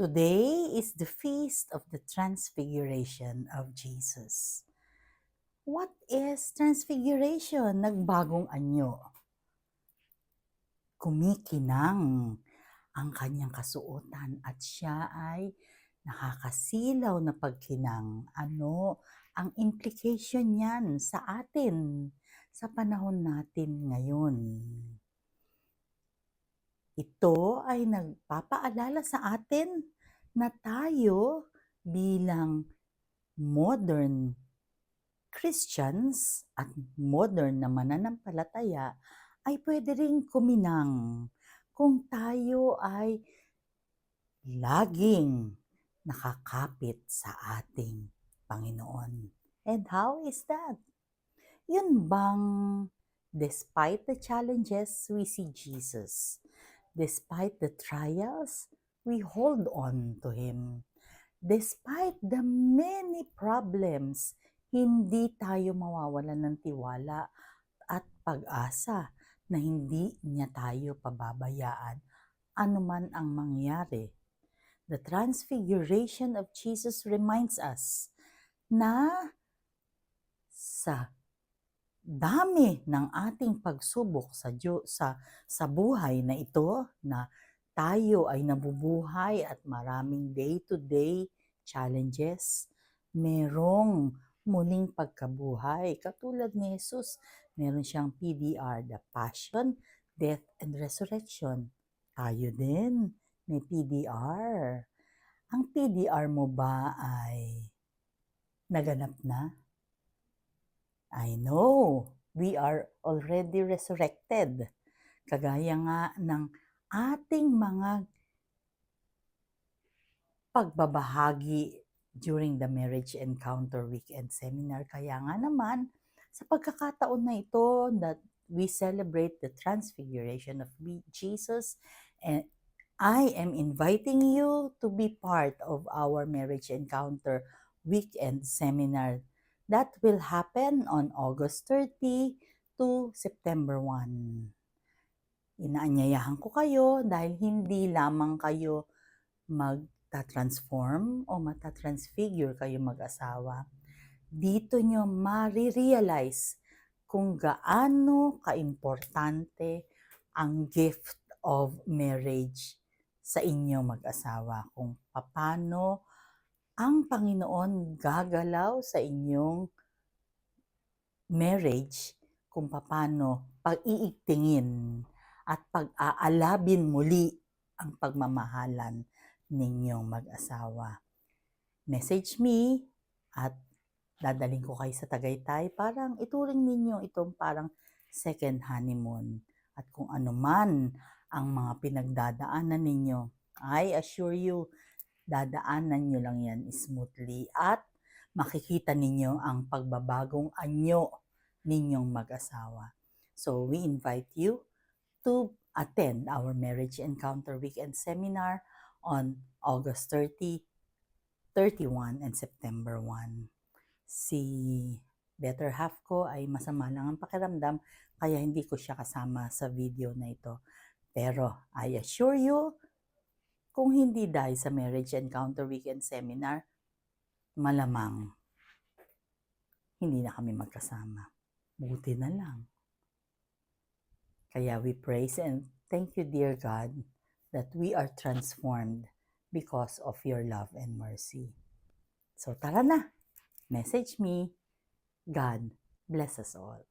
Today is the feast of the Transfiguration of Jesus. What is Transfiguration? Nagbagong anyo. Kumikinang ang kanyang kasuotan at siya ay nakakasilaw na pagkinang. Ano ang implication niyan sa atin sa panahon natin ngayon? Ito ay nagpapaalala sa atin na tayo bilang modern Christians at modern na mananampalataya ay pwede ring kuminang kung tayo ay laging nakakapit sa ating Panginoon. And how is that? Yun bang despite the challenges, we see Jesus. Despite the trials, we hold on to Him. Despite the many problems, hindi tayo mawawalan ng tiwala at pag-asa na hindi niya tayo pababayaan anuman ang mangyari. The Transfiguration of Jesus reminds us na sa dami ng ating pagsubok sa buhay na ito, na tayo ay nabubuhay at maraming day-to-day challenges, merong muling pagkabuhay. Katulad ni Jesus, meron siyang PDR, the Passion, Death, and Resurrection. Tayo din, may PDR. Ang PDR mo ba ay naganap na? I know, we are already resurrected. Kagaya nga ng ating mga pagbabahagi during the Marriage Encounter Weekend Seminar. Kaya nga naman, sa pagkakataon na ito that we celebrate the Transfiguration of Jesus, and I am inviting you to be part of our Marriage Encounter Weekend Seminar. That will happen on August 30 to September 1. Inaanyayahan ko kayo dahil hindi lamang kayo magta-transform o matatransfigure kayo mag-asawa. Dito nyo marirealize kung gaano kaimportante ang gift of marriage sa inyo mag-asawa. Kung paano ang Panginoon gagalaw sa inyong marriage, kung paano pag-iigtingin at pag-aalabin muli ang pagmamahalan ninyong mag-asawa. Message me at dadaling ko kayo sa Tagaytay. Parang ituring ninyo itong parang second honeymoon. At kung ano man ang mga pinagdadaanan ninyo, I assure you, dadaanan nyo lang yan smoothly at makikita ninyo ang pagbabagong anyo ninyong mag-asawa. So we invite you to attend our Marriage Encounter Weekend Seminar on August 30, 31, and September 1. Si better half ko ay masama lang ang pakiramdam, kaya hindi ko siya kasama sa video na ito. Pero I assure you, kung hindi dahil sa Marriage Encounter Weekend Seminar, malamang hindi na kami magkasama. Buti na lang. Kaya we praise and thank you, dear God, that we are transformed because of your love and mercy. So tara na, message me. God bless us all.